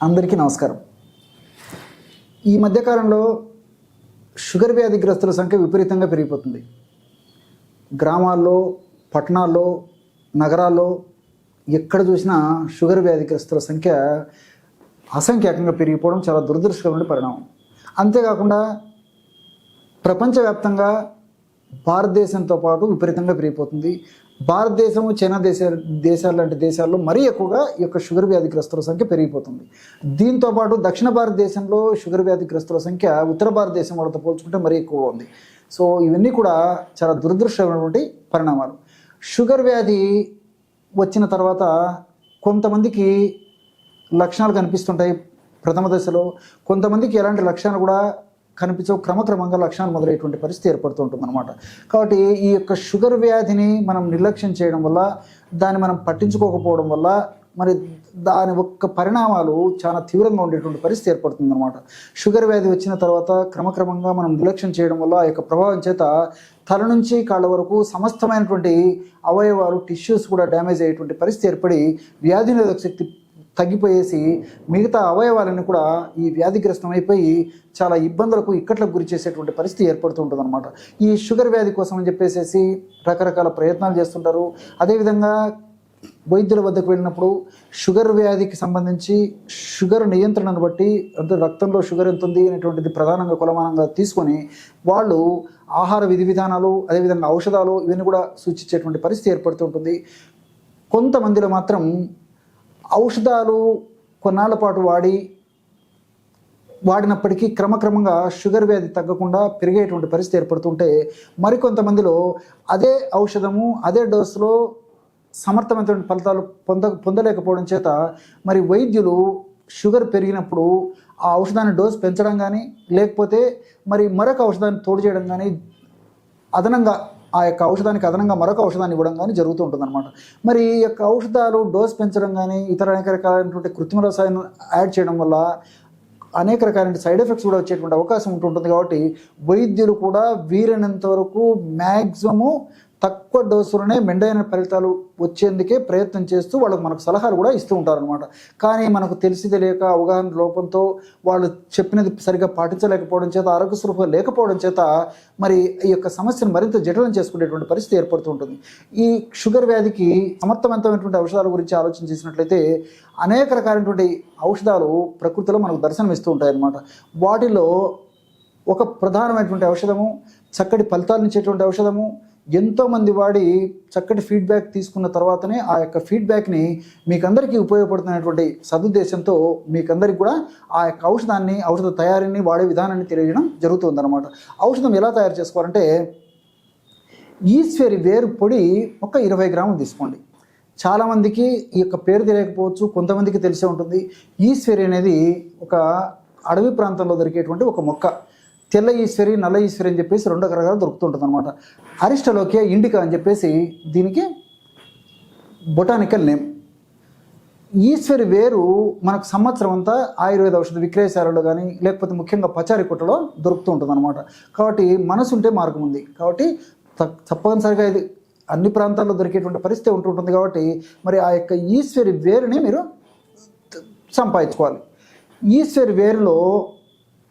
అందరికీ నమస్కారం. ఈ మధ్యకాలంలో షుగర్ వ్యాధిగ్రస్తుల సంఖ్య విపరీతంగా పెరిగిపోతుంది. గ్రామాల్లో, పట్టణాల్లో, నగరాల్లో ఎక్కడ చూసినా షుగర్ వ్యాధిగ్రస్తుల సంఖ్య అసంఖ్యాకంగా పెరిగిపోవడం చాలా దురదృష్టకరమైన పరిణామం. అంతేకాకుండా ప్రపంచవ్యాప్తంగా భారతదేశంతో పాటు విపరీతంగా పెరిగిపోతుంది. భారతదేశము, చైనా దేశాలు లాంటి దేశాల్లో మరీ ఎక్కువగా ఈ యొక్క షుగర్ వ్యాధిగ్రస్తుల సంఖ్య పెరిగిపోతుంది. దీంతో పాటు దక్షిణ భారతదేశంలో షుగర్ వ్యాధిగ్రస్తుల సంఖ్య ఉత్తర భారతదేశం వాళ్ళతో పోల్చుకుంటే మరీ ఎక్కువ ఉంది. సో ఇవన్నీ కూడా చాలా దురదృష్టమైనటువంటి పరిణామాలు. షుగర్ వ్యాధి వచ్చిన తర్వాత కొంతమందికి లక్షణాలు కనిపిస్తుంటాయి ప్రథమ దశలో, కొంతమందికి ఎలాంటి లక్షణాలు కూడా కనిపించవు. క్రమక్రమంగా లక్షణాలు మొదలయ్యేటువంటి పరిస్థితి ఏర్పడుతుంటుంది అనమాట. కాబట్టి ఈ యొక్క షుగర్ వ్యాధిని మనం నిర్లక్ష్యం చేయడం వల్ల, దాన్ని మనం పట్టించుకోకపోవడం వల్ల మరి దాని యొక్క పరిణామాలు చాలా తీవ్రంగా ఉండేటువంటి పరిస్థితి ఏర్పడుతుంది అనమాట. షుగర్ వ్యాధి వచ్చిన తర్వాత క్రమక్రమంగా మనం నిర్లక్ష్యం చేయడం వల్ల ఆ యొక్క ప్రభావం చేత తల నుంచి కాళ్ళ వరకు సమస్తమైనటువంటి అవయవాలు, టిష్యూస్ కూడా డ్యామేజ్ అయ్యేటువంటి పరిస్థితి ఏర్పడి వ్యాధి నిరోధక శక్తి తగ్గిపోయేసి మిగతా అవయవాలన్నీ కూడా ఈ వ్యాధిగ్రస్తం అయిపోయి చాలా ఇబ్బందులకు, ఇక్కట్లకు గురి చేసేటువంటి పరిస్థితి ఏర్పడుతూ ఉంటుంది అనమాట. ఈ షుగర్ వ్యాధి కోసం అని చెప్పేసి రకరకాల ప్రయత్నాలు చేస్తుంటారు. అదేవిధంగా వైద్యుల వద్దకు వెళ్ళినప్పుడు షుగర్ వ్యాధికి సంబంధించి షుగర్ నియంత్రణను బట్టి, అంటే రక్తంలో షుగర్ ఎంత ఉంది అనేటువంటిది ప్రధానంగా కొలమానంగా తీసుకొని వాళ్ళు ఆహార విధి విధానాలు, అదేవిధంగా ఔషధాలు ఇవన్నీ కూడా సూచించేటువంటి పరిస్థితి ఏర్పడుతూ ఉంటుంది. కొంతమందిలో మాత్రం ఔషధాలు కొన్నాళ్ళ పాటు వాడినప్పటికీ క్రమక్రమంగా షుగర్ వ్యాధి తగ్గకుండా పెరిగేటువంటి పరిస్థితి ఏర్పడుతుంటే, మరికొంతమందిలో అదే ఔషధము అదే డోసులో సమర్థవంతమైన ఫలితాలు పొందలేకపోవడం చేత మరి వైద్యులు షుగర్ పెరిగినప్పుడు ఆ ఔషధాన్ని డోసు పెంచడం కానీ, లేకపోతే మరి మరొక ఔషధాన్ని తోడు చేయడం కానీ, అదనంగా ఆ యొక్క ఔషధానికి అదనంగా మరొక ఔషధాన్ని ఇవ్వడం కానీ జరుగుతూ ఉంటుందన్నమాట. మరి ఈ యొక్క ఔషధాలు డోస్ పెంచడం కానీ, ఇతర అనేక రకాలైనటువంటి కృత్రిమ రసాయనం యాడ్ చేయడం వల్ల అనేక రకాలైన సైడ్ ఎఫెక్ట్స్ కూడా వచ్చేటువంటి అవకాశం ఉంటుంటుంది. కాబట్టి వైద్యులు కూడా వీలైనంత వరకు మ్యాక్సిమము తక్కువ డోసులోనే మెండైన ఫలితాలు వచ్చేందుకే ప్రయత్నం చేస్తూ వాళ్ళకు మనకు సలహాలు కూడా ఇస్తూ ఉంటారనమాట. కానీ మనకు తెలిసి తెలియక, అవగాహన లోపంతో వాళ్ళు చెప్పినది సరిగ్గా పాటించలేకపోవడం చేత, ఆరోగ్య స్పృహ లేకపోవడం చేత మరి ఈ యొక్క సమస్యను మరింత జటిలం చేసుకునేటువంటి పరిస్థితి ఏర్పడుతూ ఉంటుంది. ఈ షుగర్ వ్యాధికి సమర్థవంతమైనటువంటి ఔషధాల గురించి ఆలోచన చేసినట్లయితే అనేక రకాలైనటువంటి ఔషధాలు ప్రకృతిలో మనకు దర్శనమిస్తూ ఉంటాయన్నమాట. వాటిలో ఒక ప్రధానమైనటువంటి ఔషధము, చక్కటి ఫలితాలను ఇచ్చేటువంటి ఔషధము, ఎంతోమంది వాడి చక్కటి ఫీడ్బ్యాక్ తీసుకున్న తర్వాతనే ఆ యొక్క ఫీడ్బ్యాక్ని మీకందరికీ ఉపయోగపడుతున్నటువంటి సదుద్దేశంతో మీకందరికీ కూడా ఆ యొక్క ఔషధ తయారీని, వాడే విధానాన్ని తెలియజేయడం జరుగుతుందన్నమాట. ఔషధం ఎలా తయారు చేసుకోవాలంటే, ఈశ్వరి వేరు పొడి ఒక 20 గ్రాములు తీసుకోండి. చాలామందికి ఈ యొక్క పేరు తెలియకపోవచ్చు, కొంతమందికి తెలిసే ఉంటుంది. ఈశ్వరి అనేది ఒక అడవి ప్రాంతంలో దొరికేటువంటి ఒక మొక్క. తెల్ల ఈశ్వరి, నల్ల ఈశ్వరి అని చెప్పేసి 2 రకాలుగా దొరుకుతుంటుంది అనమాట. అరిస్టలోకియా ఇండికా అని చెప్పేసి దీనికి బొటానికల్ నేమ్. ఈశ్వరి వేరు మనకు సంవత్సరం అంతా ఆయుర్వేద ఔషధ విక్రయశాలలో కానీ, లేకపోతే ముఖ్యంగా పచారీ కొట్టలో దొరుకుతూ ఉంటుంది అనమాట. కాబట్టి మనసు ఉంటే మార్గం ఉంది. కాబట్టి తప్పనిసరిగా ఇది అన్ని ప్రాంతాల్లో దొరికేటువంటి పరిస్థితి ఉంటుంటుంది. కాబట్టి మరి ఆ యొక్క ఈశ్వరి వేరుని మీరు సంపాదించుకోవాలి. ఈశ్వరి వేరులో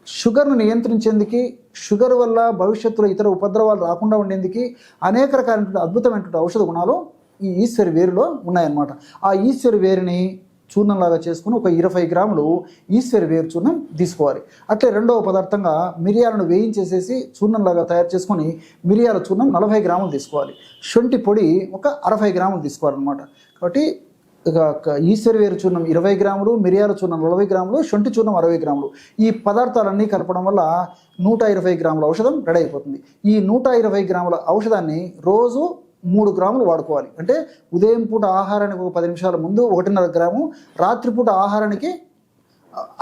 షుగర్ను నియంత్రించేందుకు, షుగర్ వల్ల భవిష్యత్తులో ఇతర ఉపద్రవాలు రాకుండా ఉండేందుకు అనేక రకాలైనటువంటి అద్భుతమైనటువంటి ఔషధ గుణాలు ఈ ఈశ్వరి వేరులో ఉన్నాయన్నమాట. ఆ ఈశ్వరి వేరుని చూర్ణంలాగా చేసుకుని ఒక 20 గ్రాములు ఈశ్వరి వేరు చూర్ణం తీసుకోవాలి. అట్లే రెండవ పదార్థంగా మిరియాలను వేయించేసేసి చూర్ణంలాగా తయారు చేసుకొని మిరియాల చూర్ణం 40 గ్రాములు తీసుకోవాలి. శొంఠి పొడి ఒక 60 గ్రాములు తీసుకోవాలన్నమాట. కాబట్టి ఈశ్వరి వేరు చూర్ణం 20 గ్రాములు, మిరియాల చూర్ణం 40 గ్రాములు, శొంఠి చూర్ణం 60 గ్రాములు. ఈ పదార్థాలన్నీ కలపడం వల్ల 120 గ్రాముల ఔషధం రెడీ అయిపోతుంది. ఈ 120 గ్రాముల ఔషధాన్ని రోజు 3 గ్రాములు వాడుకోవాలి. అంటే ఉదయం పూట ఆహారానికి ఒక 10 నిమిషాల ముందు 1.5 గ్రాము, రాత్రిపూట ఆహారానికి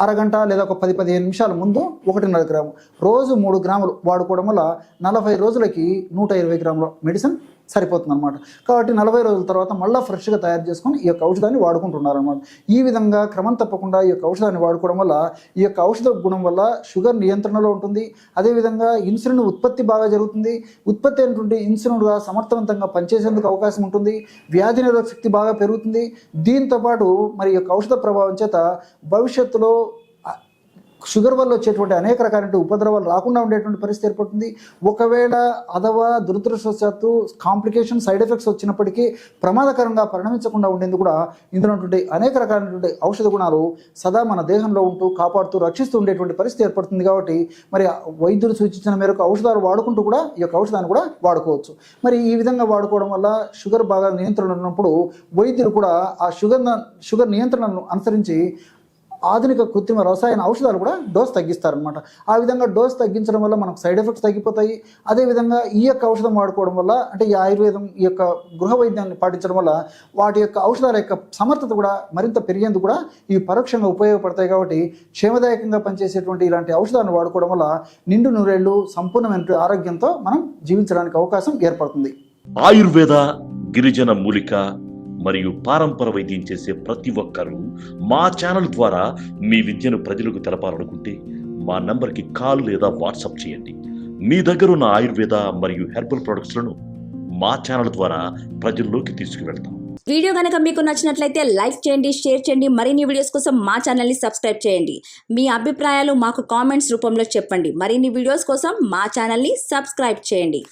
అరగంట లేదా ఒక 10-15 నిమిషాల ముందు 1.5 గ్రాము, రోజు 3 గ్రాములు వాడుకోవడం వల్ల 40 రోజులకి 120 గ్రాముల మెడిసిన్ సరిపోతుంది అనమాట. కాబట్టి 40 రోజుల తర్వాత మళ్ళీ ఫ్రెష్గా తయారు చేసుకొని ఈ యొక్క ఔషధాన్ని వాడుకుంటున్నారు అనమాట. ఈ విధంగా క్రమం తప్పకుండా ఈ యొక్క ఔషధాన్ని వాడుకోవడం వల్ల ఈ యొక్క ఔషధ గుణం వల్ల షుగర్ నియంత్రణలో ఉంటుంది. అదేవిధంగా ఇన్సులిన్ ఉత్పత్తి బాగా జరుగుతుంది. ఉత్పత్తి అయినటువంటి ఇన్సులిన్గా సమర్థవంతంగా పనిచేసేందుకు అవకాశం ఉంటుంది. వ్యాధి నిరోధక శక్తి బాగా పెరుగుతుంది. దీంతోపాటు మరి ఈ యొక్క ఔషధ ప్రభావం చేత భవిష్యత్తులో షుగర్ వల్ల వచ్చేటువంటి అనేక రకాలైన ఉపద్రవాలు రాకుండా ఉండేటువంటి పరిస్థితి ఏర్పడుతుంది. ఒకవేళ అథవా దురదృష్టవశాత్తు కాంప్లికేషన్ సైడ్ ఎఫెక్ట్స్ వచ్చినప్పటికీ ప్రమాదకరంగా పరిణమించకుండా ఉండేందుకు కూడా ఇందులో ఉన్నటువంటి అనేక రకాలైనటువంటి ఔషధ గుణాలు సదా మన దేహంలో ఉంటూ కాపాడుతూ రక్షిస్తూ ఉండేటువంటి పరిస్థితి ఏర్పడుతుంది. కాబట్టి మరి వైద్యులు సూచించిన మేరకు ఔషధాలు వాడుకుంటూ కూడా ఈ యొక్క ఔషధాన్ని కూడా వాడుకోవచ్చు. మరి ఈ విధంగా వాడుకోవడం వల్ల షుగర్ బాగా నియంత్రణ ఉన్నప్పుడు వైద్యులు కూడా ఆ షుగర్ నియంత్రణను అనుసరించి ఆధునిక కృత్రిమ రసాయన ఔషధాలు కూడా డోస్ తగ్గిస్తారనమాట. ఆ విధంగా డోస్ తగ్గించడం వల్ల మనకు సైడ్ ఎఫెక్ట్స్ తగ్గిపోతాయి. అదేవిధంగా ఈ యొక్క ఔషధం వాడుకోవడం వల్ల అంటే ఈ ఆయుర్వేదం ఈ యొక్క గృహ వైద్యాన్ని పాటించడం వల్ల వాటి యొక్క ఔషధాల యొక్క సమర్థత కూడా మరింత పెరిగేందుకు కూడా ఇవి పరోక్షంగా ఉపయోగపడతాయి. కాబట్టి క్షేమదాయకంగా పనిచేసేటువంటి ఇలాంటి ఔషధాలను వాడుకోవడం వల్ల నిండు నూరేళ్లు సంపూర్ణమైన ఆరోగ్యంతో మనం జీవించడానికి అవకాశం ఏర్పడుతుంది. ఆయుర్వేద, గిరిజన మూలిక మరియు పారంపర వైద్యం చేసే ప్రతి ఒక్కరూ మా ఛానల్ ద్వారా మీ విద్యను ప్రజలకు తెలపాలనుకుంటే మా నంబర్కి కాల్ లేదా వాట్సాప్ చేయండి. మీ దగ్గర ఉన్న ఆయుర్వేద మరియు హెర్బల్ ప్రొడక్ట్స్లను మా ఛానల్ ద్వారా ప్రజల్లోకి తీసుకువెళ్తాం. వీడియో కనుక మీకు నచ్చినట్లయితే లైక్ చేయండి, షేర్ చేయండి. మరిన్ని వీడియోస్ కోసం మా ఛానల్ని సబ్స్క్రైబ్ చేయండి. మీ అభిప్రాయాలు మాకు కామెంట్స్ రూపంలో చెప్పండి. మరిన్ని వీడియోస్ కోసం మా ఛానల్ని సబ్స్క్రైబ్ చేయండి.